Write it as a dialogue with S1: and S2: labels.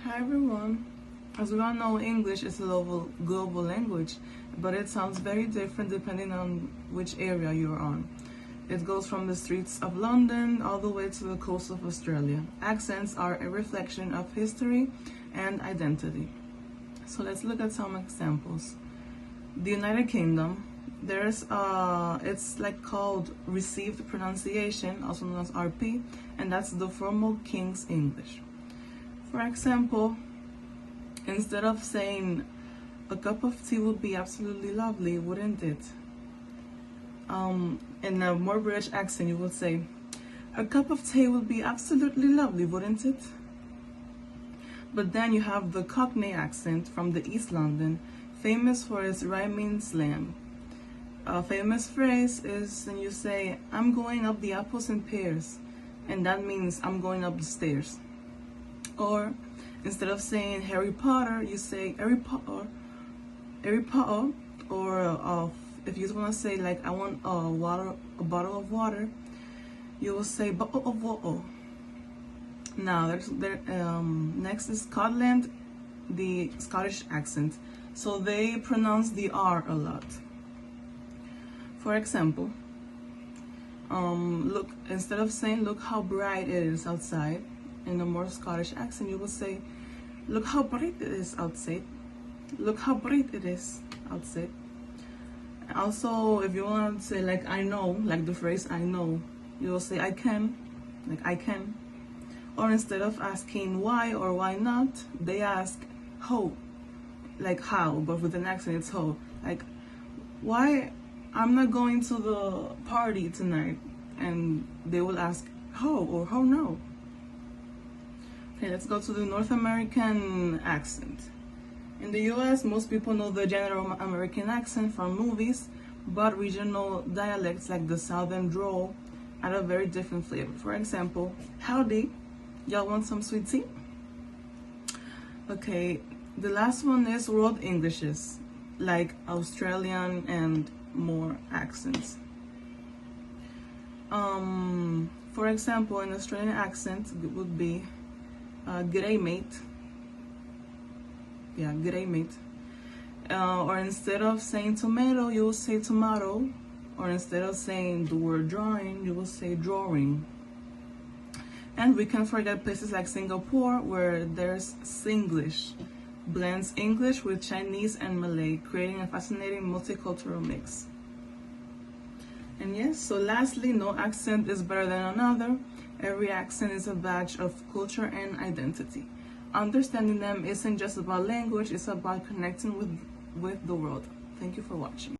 S1: Hi everyone. As we all know, English is a global language, but it sounds very different depending on which area you're on. It goes from the streets of London all the way to the coast of Australia. Accents are a reflection of history and identity. So let's look at some examples. The United Kingdom, it's like called received pronunciation, also known as RP, and that's the formal King's English. For example, instead of saying a cup of tea would be absolutely lovely, wouldn't it? In a more British accent, you would say, a cup of tea would be absolutely lovely, wouldn't it? But then you have the Cockney accent from the East London, famous for its rhyming slang. A famous phrase is when you say, I'm going up the apples and pears, and that means I'm going up the stairs. Or instead of saying Harry Potter, you say Harry Potter. Or if you just want to say like I want a bottle of water, you will say bottle of water. Now next is Scotland, the Scottish accent. So they pronounce the R a lot. For example, look, instead of saying look how bright it is outside, in a more Scottish accent, you will say, look how bright it is outside. Look how bright it is outside. Also, if you want to say like I know, like the phrase I know, you will say I can, like I can. Or instead of asking why or why not, they ask how, like how, but with an accent it's how. Like, why I'm not going to the party tonight? And they will ask how or how no. Okay, let's go to the North American accent. In the US, most people know the general American accent from movies, but regional dialects like the Southern drawl add a very different flavor. For example, howdy, y'all want some sweet tea? Okay, the last one is World Englishes, like Australian and more accents. For example, an Australian accent would be g'day mate. Yeah, g'day mate. Or instead of saying tomato, you will say tomato. Or instead of saying the word drawing, you will say drawing. And we can't forget places like Singapore, where there's Singlish, blends English with Chinese and Malay, creating a fascinating multicultural mix. And yes, so lastly, no accent is better than another. Every accent is a badge of culture and identity. Understanding them isn't just about language, it's about connecting with the world. Thank you for watching.